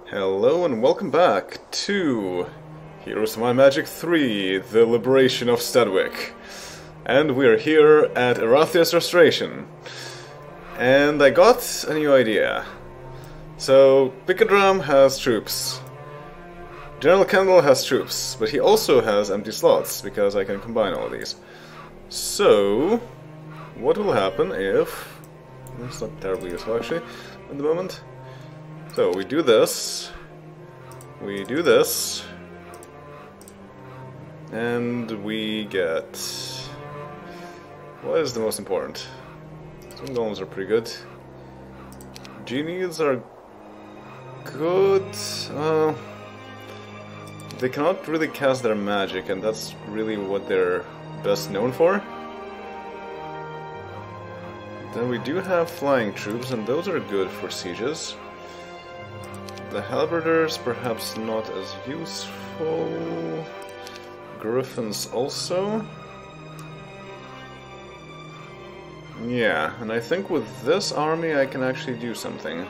Hello and welcome back to Heroes of Might and Magic 3, The Liberation of Stedwick. And we're here at Erathia's Restoration. And I got a new idea. So, Pickadram has troops. General Kendall has troops, but he also has empty slots, because I can combine all of these. So, what will happen if... It's not terribly useful actually, at the moment. So we do this, and we get... What is the most important? Some golems are pretty good. Genies are good. They cannot really cast their magic, and that's really what they're best known for. Then we do have flying troops, and those are good for sieges. The halberders perhaps not as useful. Griffins also. Yeah, and I think with this army I can actually do something.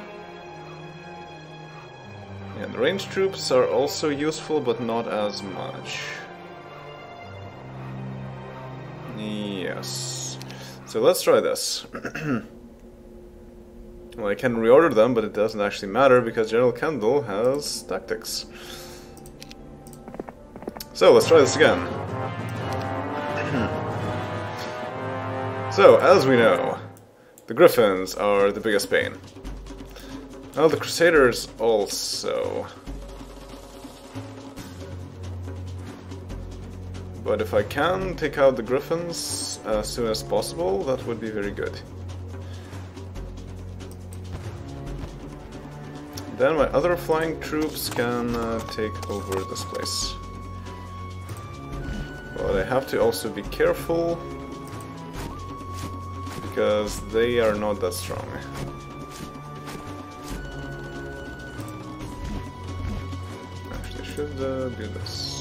Yeah, the ranged troops are also useful, but not as much. Yes. So let's try this. Well, I can reorder them, but it doesn't actually matter because General Kendall has tactics. So let's try this again. So, as we know, the Griffins are the biggest pain. Well, the Crusaders also. But if I can take out the Griffins as soon as possible, that would be very good. Then my other flying troops can take over this place. But I have to also be careful, because they are not that strong. Actually, I should do this.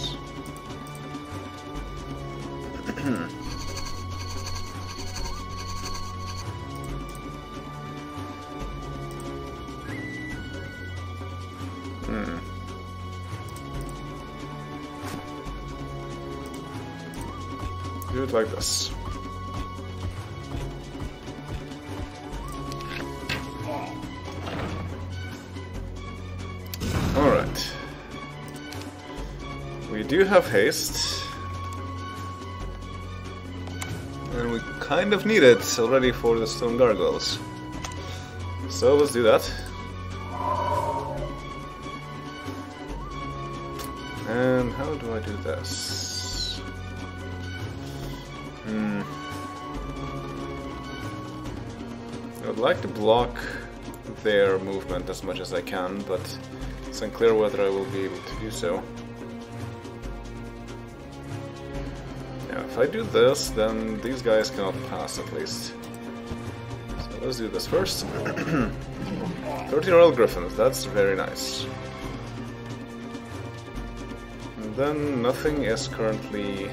Do it like this. Alright. We do have haste. And we kind of need it already for the stone gargoyles. So let's do that. And how do I do this? I would like to block their movement as much as I can, but it's unclear whether I will be able to do so. Yeah, if I do this, then these guys cannot pass at least. So let's do this first. 13 Royal Griffins, that's very nice. And then nothing is currently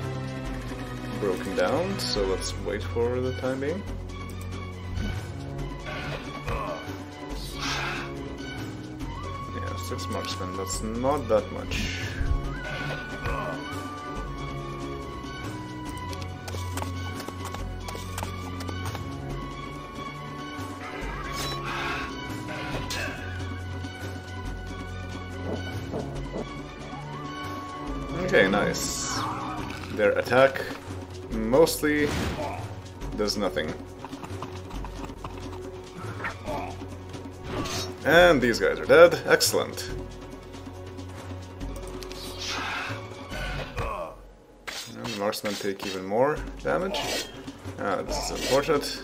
broken down, so let's wait for the time being. Yeah, 6 marksmen, that's not that much. Okay, nice. Their attack mostly does nothing. And these guys are dead. Excellent. And the marksmen take even more damage. Ah, this is unfortunate.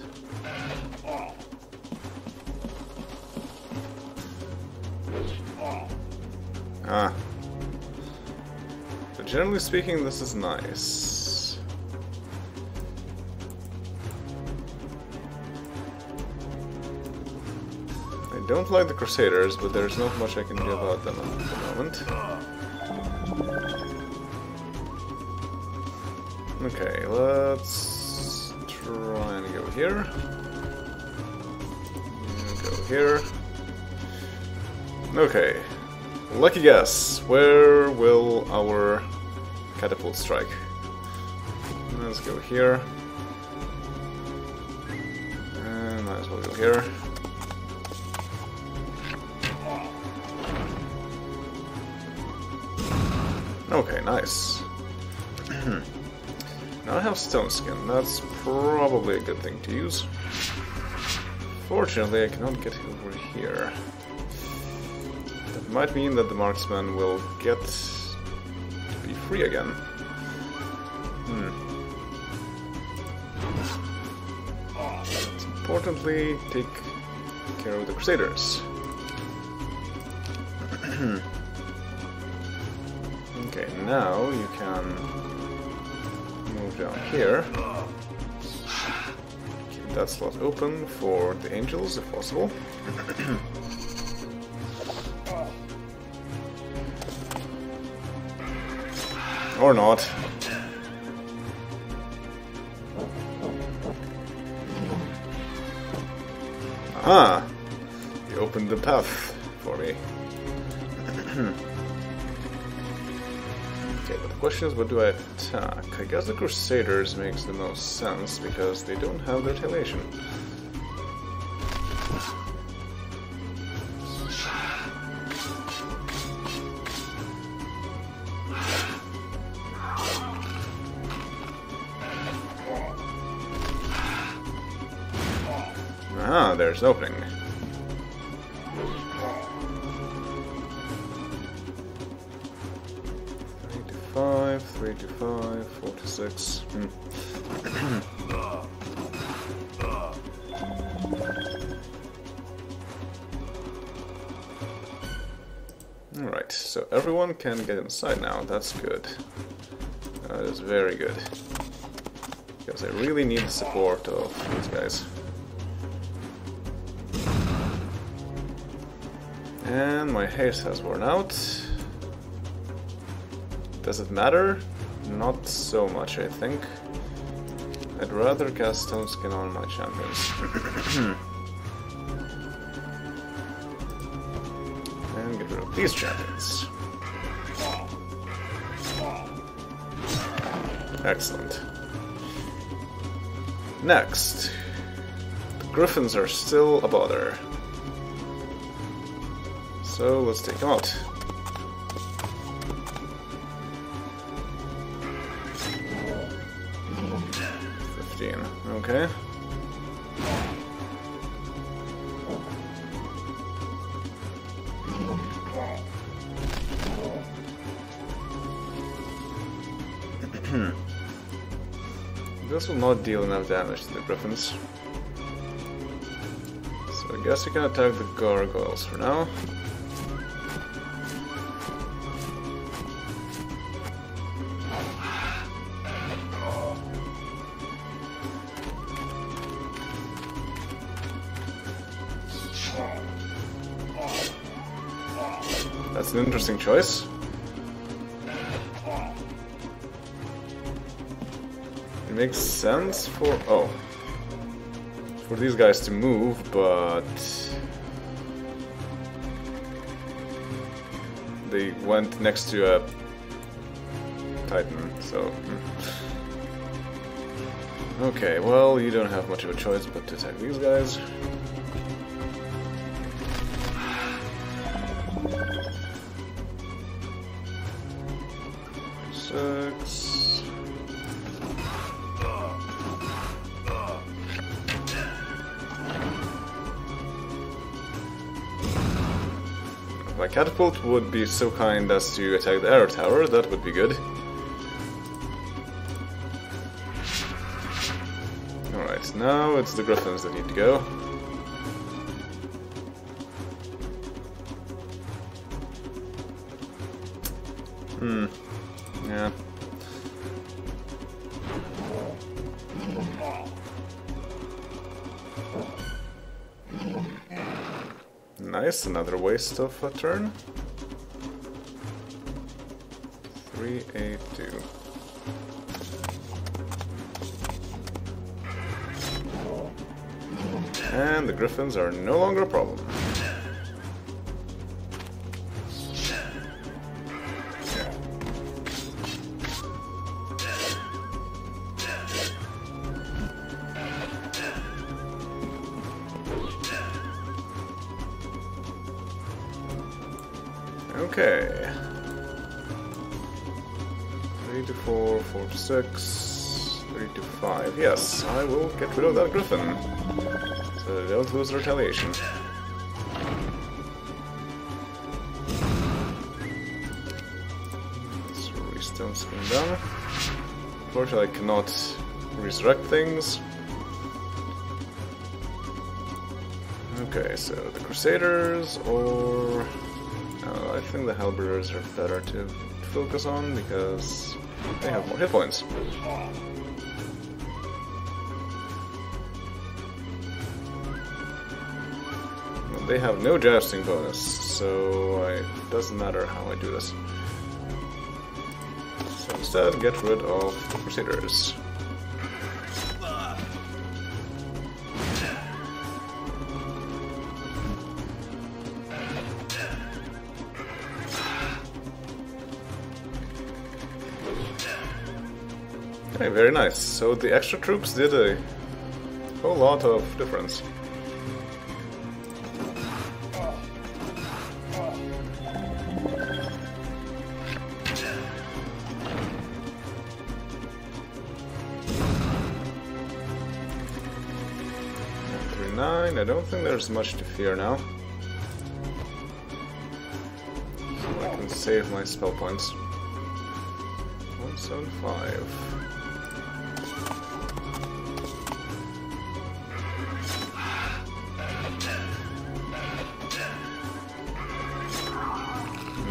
Ah. But generally speaking, this is nice. I don't like the Crusaders, but there's not much I can do about them at the moment. Okay, let's try and go here. Go here. Okay. Lucky guess. Where will our catapult strike? Let's go here. And might as well go here. Okay, nice. Now I have stone skin. That's probably a good thing to use. Fortunately, I cannot get over here. That might mean that the marksman will get to be free again. Let's importantly take care of the Crusaders. Okay, now you can move down here. Keep that slot open for the angels if possible. Or not. Aha! You opened the path for me. Okay, but the question is, what do I attack? I guess the Crusaders makes the most sense, because they don't have their retaliation. Ah, there's an opening. 3 to 5, 4 to 6. Alright, so everyone can get inside now. That's good. That is very good. Because I really need the support of these guys. And my haste has worn out. Does it matter? Not so much, I think. I'd rather cast Stone Skin on my champions. And get rid of these champions. Excellent. Next. The Griffins are still a bother. So let's take them out. Okay. This will not deal enough damage to the Griffins. So I guess you can attack the gargoyles for now. That's an interesting choice. It makes sense for these guys to move, but they went next to a Titan, so okay, well, you don't have much of a choice but to attack these guys. If my catapult would be so kind as to attack the arrow tower, that would be good. Alright, now it's the Griffins that need to go. Yeah. Nice, another waste of a turn. 3, 8, 2. And the Griffins are no longer a problem. Okay. 3 to 4, 4 to 6, 3 to 5. Yes, I will get rid of that Griffin. So they don't lose retaliation. Let's restone something down. Unfortunately, I cannot resurrect things. Okay, so the Crusaders or... I think the Halberders are better to focus on because they have more hit points. They have no jousting bonus, so it doesn't matter how I do this. So instead, get rid of the Crusaders. Okay, very nice. So the extra troops did a whole lot of difference. I don't think there's much to fear now. So I can save my spell points. 175.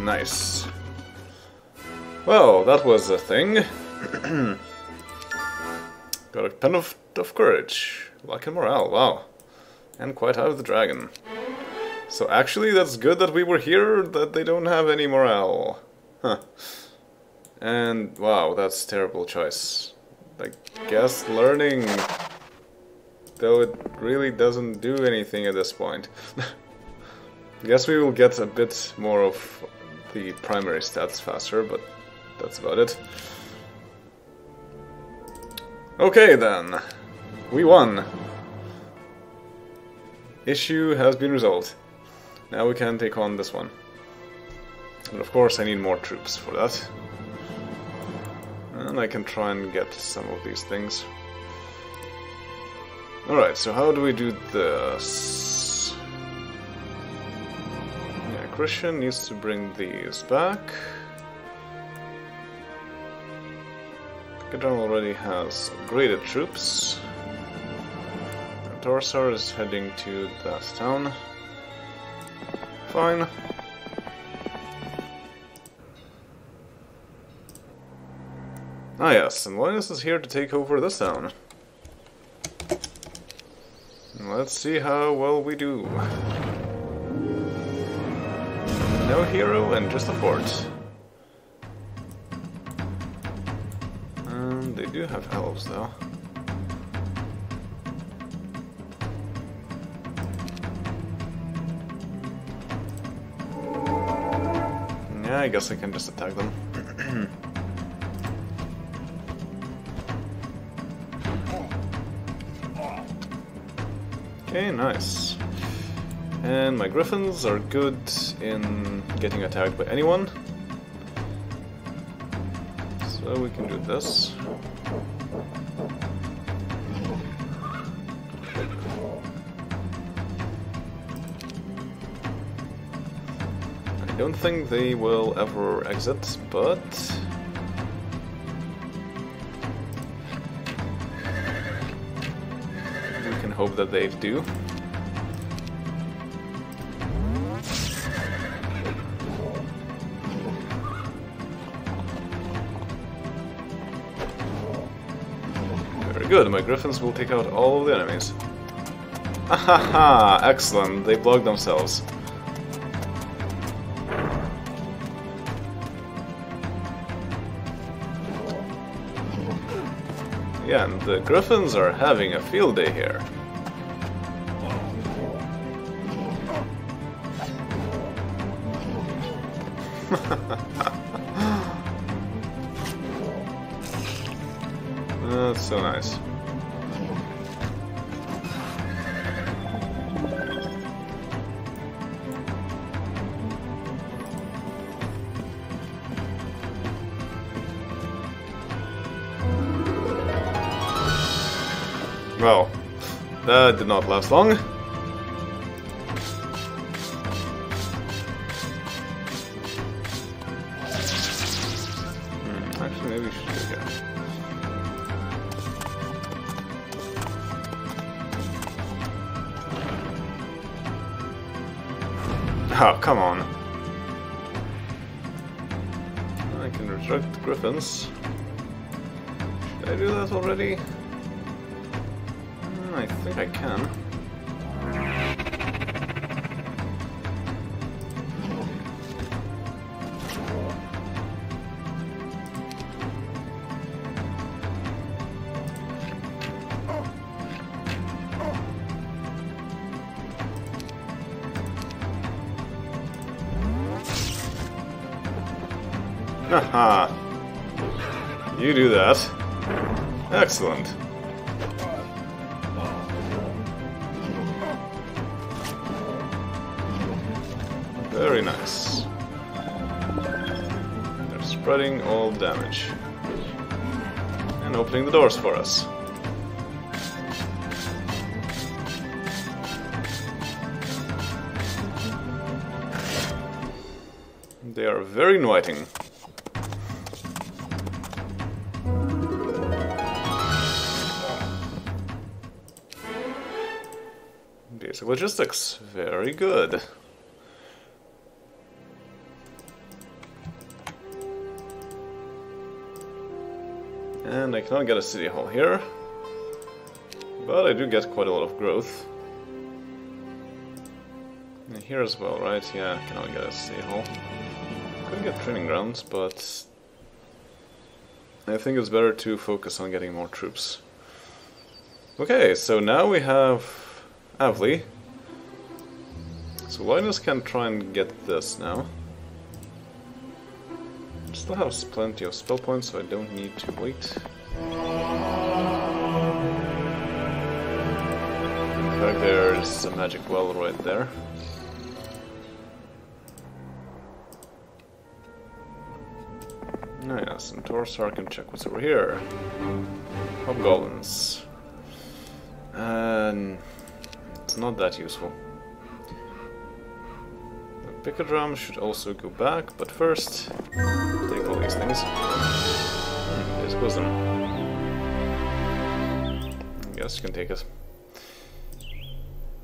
Nice. Well, that was a thing. Got a pen of courage. Luck and morale, wow. And quite out of the dragon. So actually that's good that we were here, that they don't have any morale. Huh. And wow, that's a terrible choice. I guess learning, though it really doesn't do anything at this point. Guess we will get a bit more of the primary stats faster, but that's about it. Okay then, we won. Issue has been resolved. Now we can take on this one. And of course I need more troops for that. And I can try and get some of these things. Alright, so how do we do this? Yeah, Christian needs to bring these back. General already has upgraded troops. Torsar is heading to that town. Fine. Ah yes, and Linus is here to take over this town. Let's see how well we do. No hero and just a fort. And they do have elves though. Yeah, I guess I can just attack them. Okay, nice. And my griffins are good in getting attacked by anyone. So we can do this. I don't think they will ever exit, but we can hope that they do. Very good, my griffins will take out all of the enemies. Ahaha, excellent, they blocked themselves. Yeah, and the Griffins are having a field day here. That's so nice. Well, that did not last long. Actually, maybe we should do it here. Oh, come on. I can resurrect the griffins. Did I do that already? I think I can. Haha. You do that. Excellent. Very nice. They're spreading all damage. And opening the doors for us. They are very inviting. Basic logistics, very good. And I cannot get a city hall here, but I do get quite a lot of growth. And here as well, right? Yeah, I cannot get a city hall. Could get training grounds, but I think it's better to focus on getting more troops. Okay, so now we have Avli. So Linus can try and get this now. Still have plenty of spell points, so I don't need to wait. In fact, there's a magic well right there. Oh yes, and Torsar can check what's over here. Hobgoblins. And it's not that useful. The Picadrum should also go back, but first, take all these things. There's wisdom. Yes, you can take it.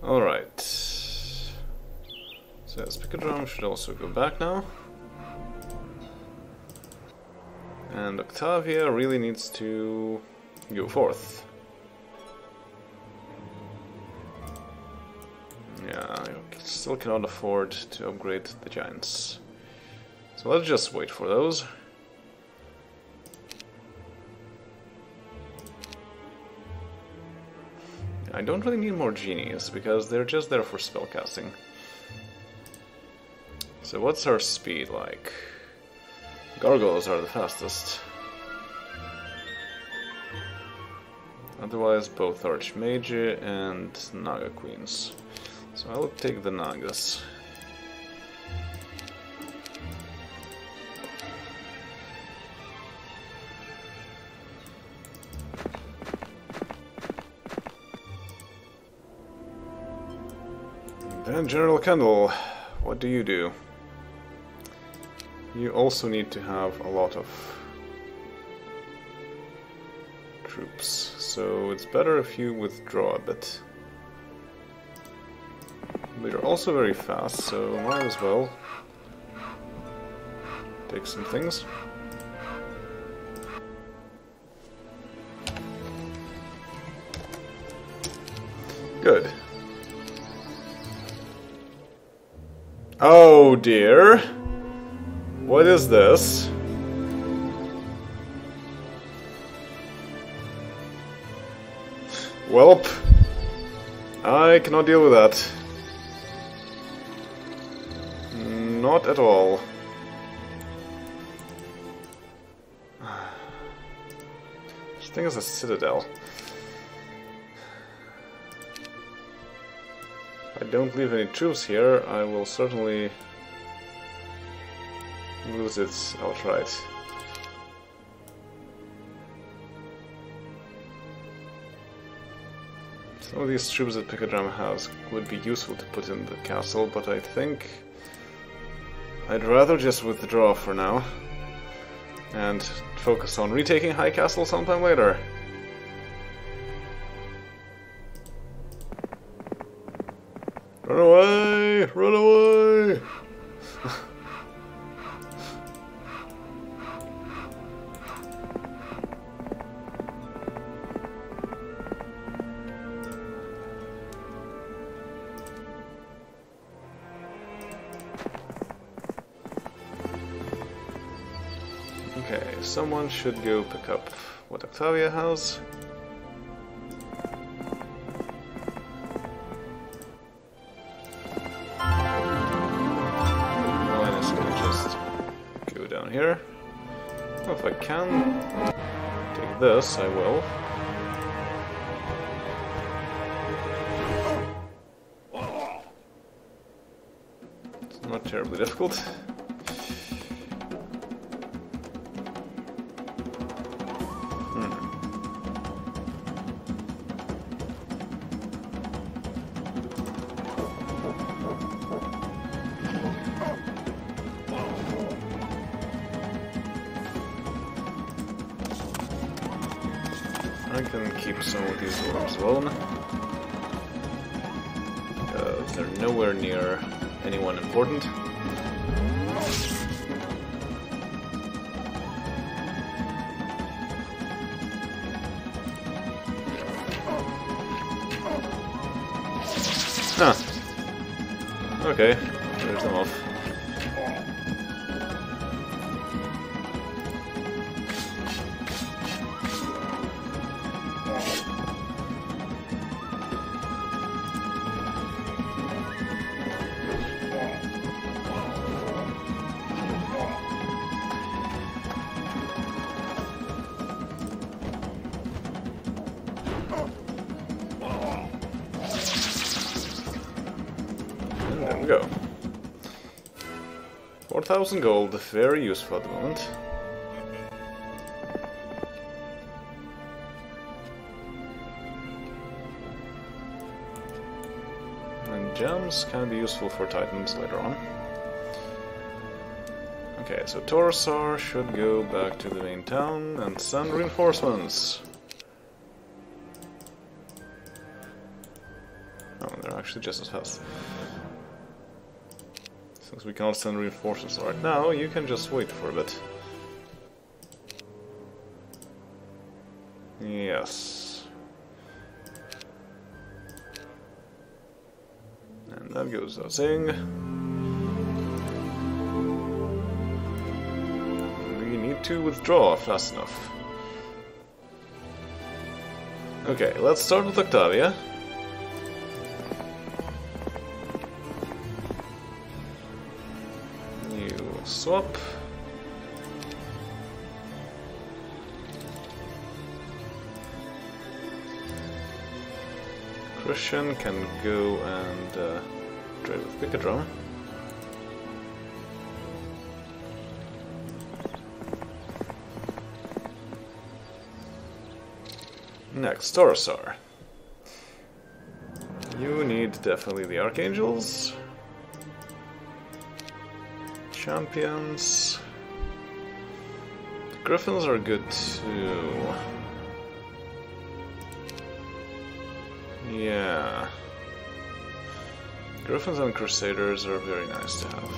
Alright. So this Picadrum should also go back now. And Octavia really needs to go forth. Yeah, I still cannot afford to upgrade the giants. So let's just wait for those. I don't really need more genies, because they're just there for spellcasting. So what's our speed like? Gargoyles are the fastest. Otherwise both Archmage and Naga Queens. So I will take the Nagas. Then General Kendall, what do you do? You also need to have a lot of troops, so it's better if you withdraw a bit. But you're also very fast, so might as well take some things. Good. Oh dear. What is this? Welp. I cannot deal with that. Not at all. This thing is a citadel. If I don't leave any troops here, I will certainly lose it outright. Some of these troops that Picadram has would be useful to put in the castle, but I think I'd rather just withdraw for now and focus on retaking Highcastle sometime later. Run away! Run away! Okay, someone should go pick up what Octavia has. Mine is gonna just go down here. Well, if I can take this, I will. It's not terribly difficult. I can keep some of these orbs alone. They're nowhere near anyone important. Huh. Okay, there's them off. There we go. 4,000 gold, very useful at the moment. And gems can be useful for Titans later on. Okay, so Torsar should go back to the main town and send reinforcements. Oh, they're actually just as fast. Since we cannot send reinforcements right now, you can just wait for a bit. Yes. And that goes without saying. We need to withdraw fast enough. Okay, let's start with Octavia. Swap. Christian can go and trade with Picadram. Next, Torsar. You need definitely the Archangels. Champions. The Griffins are good too. Yeah. Griffins and Crusaders are very nice to have.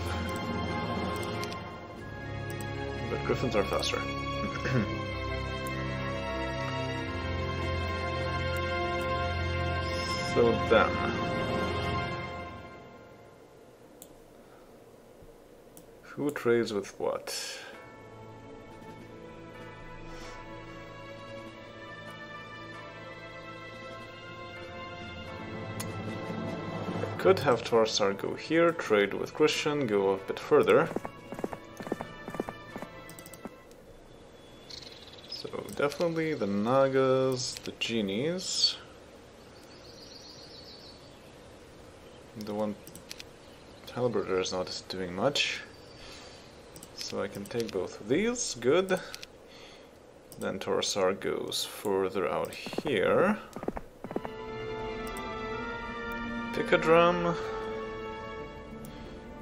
But Griffins are faster. So then. Who trades with what? I could have Torsar go here, trade with Christian, go a bit further. So definitely the Nagas, the Genies. The one Halberder is not doing much. So I can take both of these, good. Then Torsar goes further out here. Pick a drum.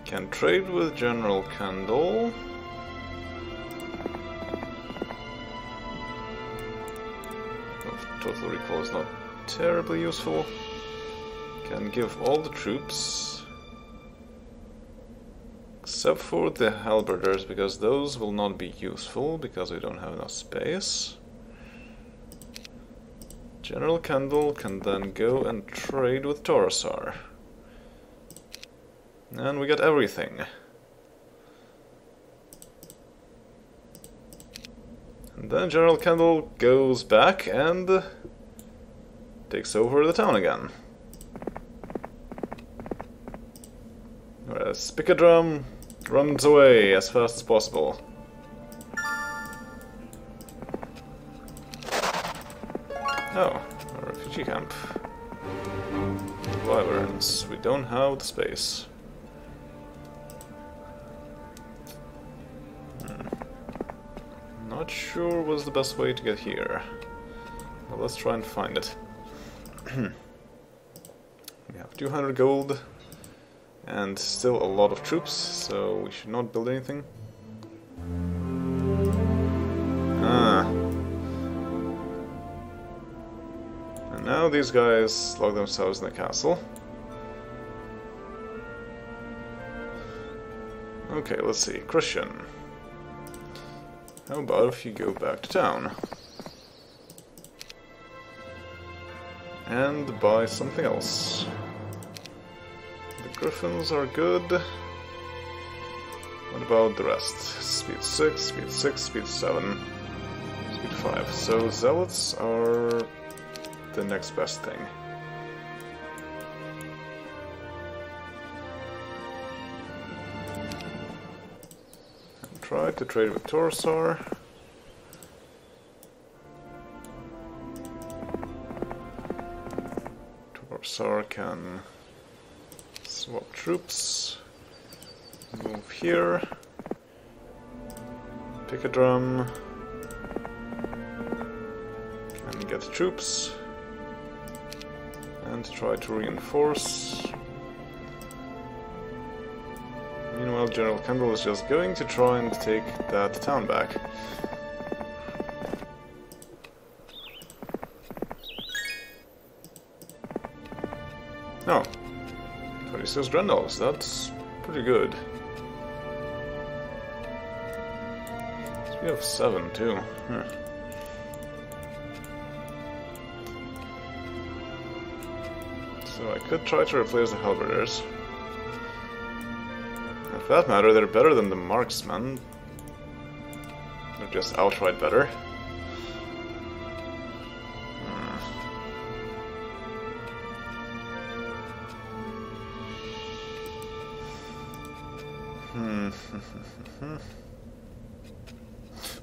Can trade with General Candle. Total recall is not terribly useful. Can give all the troops. Except for the halberders, because those will not be useful, because we don't have enough space. General Candle can then go and trade with Torosar. And we get everything. And then General Candle goes back and takes over the town again. Whereas Pick-a-Drum runs away as fast as possible. Oh, a refugee camp. Wyverns. We don't have the space. Not sure what's the best way to get here. Well, let's try and find it. We have 200 gold and still a lot of troops, so we should not build anything. And now these guys lock themselves in the castle. Okay, let's see. Christian. How about if you go back to town? And buy something else. The Griffins are good. What about the rest? Speed 6, speed 6, speed 7, speed 5. So Zealots are the next best thing. Try to trade with Torosar. Torosar can swap troops, move here, pick a drum, can get troops, and try to reinforce. Meanwhile, General Kendall is just going to try and take that town back. Oh, 26 Grendels, that's pretty good. We have 7 too. So I could try to replace the halberders. For that matter, they're better than the marksmen. They're just outright better.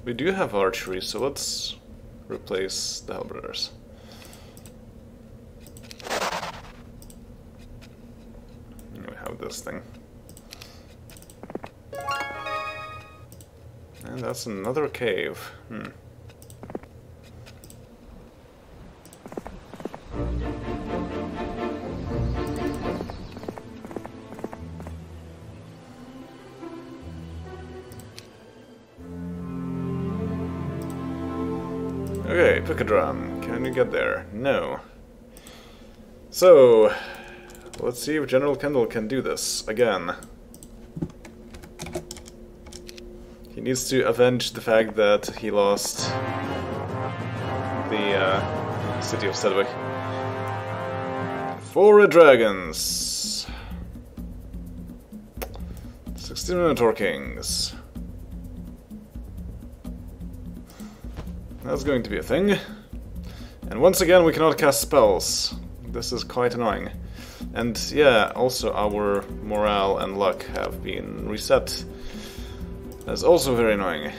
We do have archery, so let's replace the halberders. And we have this thing. And that's another cave. Okay, pick a drum. Can you get there? No. So, let's see if General Kendall can do this again. He needs to avenge the fact that he lost the city of Sedwick. 4 red dragons. 16 Minotaur Kings. That's going to be a thing. And once again we cannot cast spells. This is quite annoying. And yeah, also our morale and luck have been reset. That's also very annoying.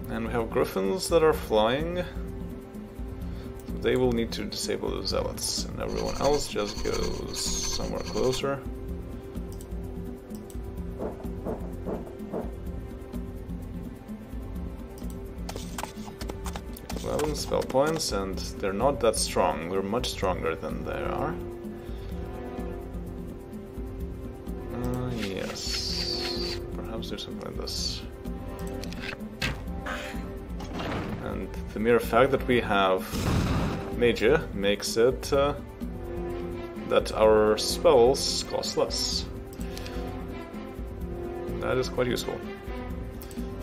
And we have griffins that are flying. So they will need to disable the zealots. And everyone else just goes somewhere closer. 12 spell points, and they're not that strong. We're much stronger than they are. Yes. Perhaps do something like this. And the mere fact that we have Magia makes it that our spells cost less. That is quite useful.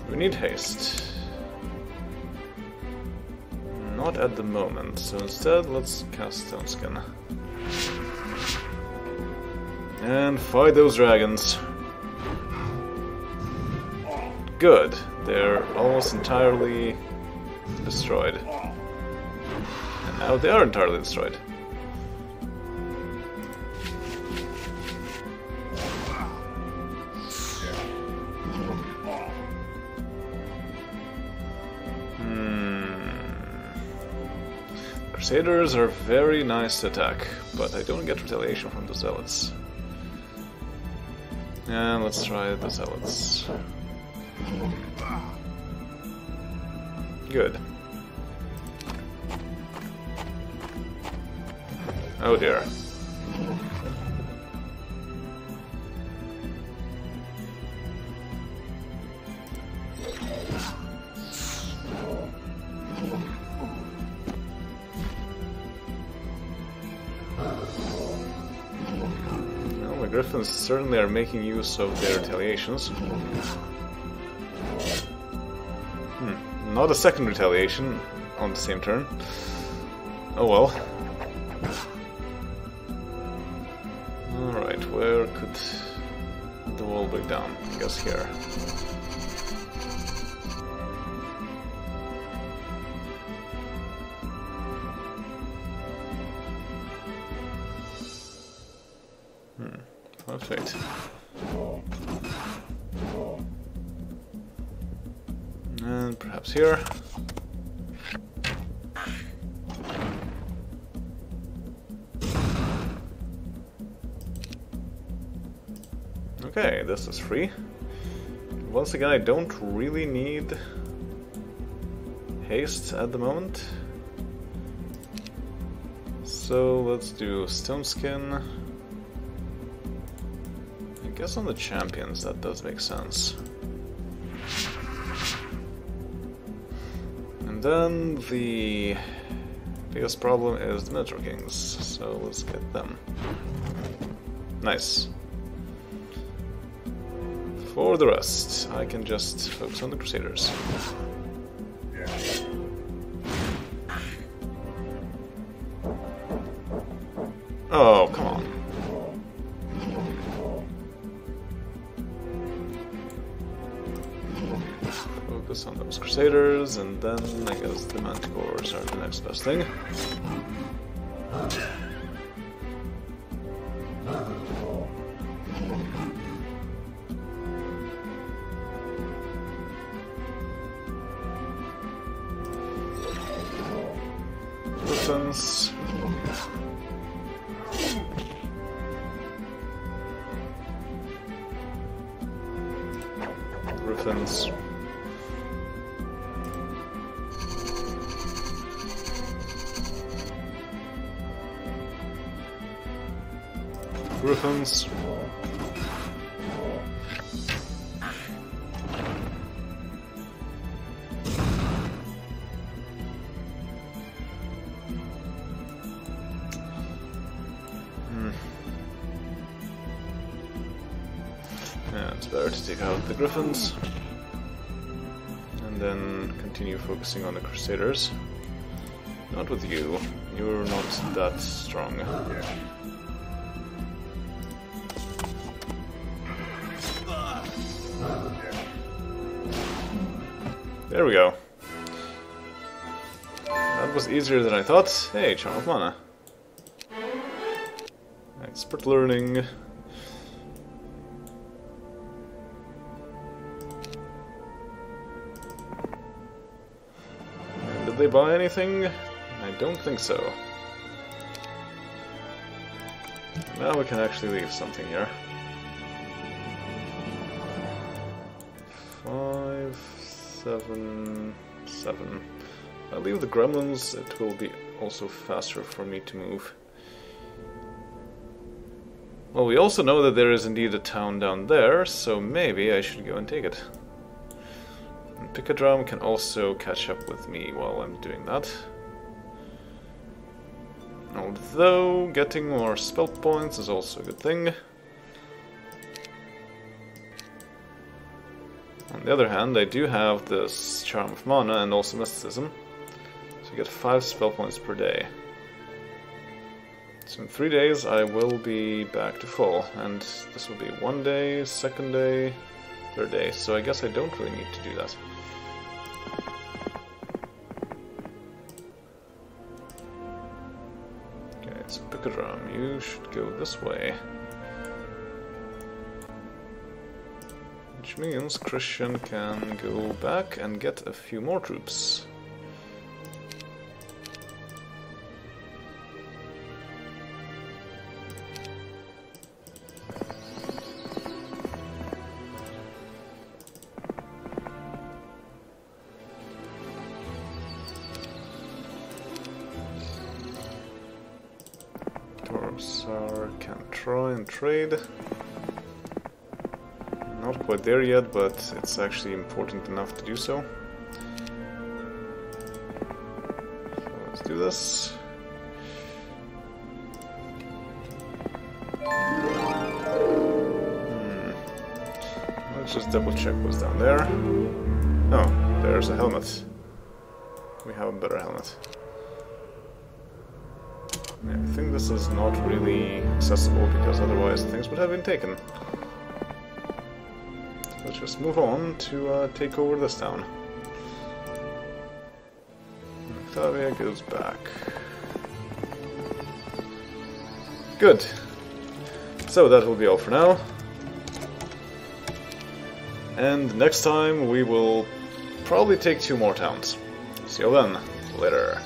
We need haste. Not at the moment, so instead let's cast Stone Skin. And fight those dragons. Good. They're almost entirely destroyed. And now they are entirely destroyed. Crusaders are very nice to attack, but I don't get retaliation from the Zealots. And let's try the Zealots. Good. Oh dear. Griffins certainly are making use of their retaliations. Not a second retaliation on the same turn. Oh well. Alright, where could the wall break down? I guess here. Perfect. And perhaps here. Okay, this is free. Once again, I don't really need haste at the moment. So let's do Stone Skin. I guess on the champions that does make sense. And then the biggest problem is the Minotaur Kings, so let's get them. Nice. For the rest, I can just focus on the Crusaders. Oh, come on. Focus on those Crusaders, and then I guess the Manticores are the next best thing. Griffins. Griffins. Griffins. Yeah, it's better to take out the Griffins and then continue focusing on the Crusaders. Not with you. You're not that strong. There we go. That was easier than I thought. Hey, Charm of Mana. Expert learning. And did they buy anything? I don't think so. Now we can actually leave something here. 5, 7, 7. If I leave the gremlins, it will be also faster for me to move. Well, we also know that there is indeed a town down there, so maybe I should go and take it. And Picadrum can also catch up with me while I'm doing that. Although, getting more spell points is also a good thing. On the other hand, I do have this Charm of Mana and also Mysticism, so I get 5 spell points per day. So in 3 days I will be back to full, and this will be 1 day, 2nd day, 3rd day, so I guess I don't really need to do that. Okay, so Picadrum, you should go this way. Which means Christian can go back and get a few more troops. Torbsar can try and trade. Not quite there yet, but it's actually important enough to do so. So let's do this. Let's just double check what's down there. Oh, there's a helmet. We have a better helmet. Yeah, I think this is not really accessible because otherwise things would have been taken. Let's just move on to take over this town. Octavia goes back. Good. So that will be all for now. And next time we will probably take 2 more towns. See you then. Later.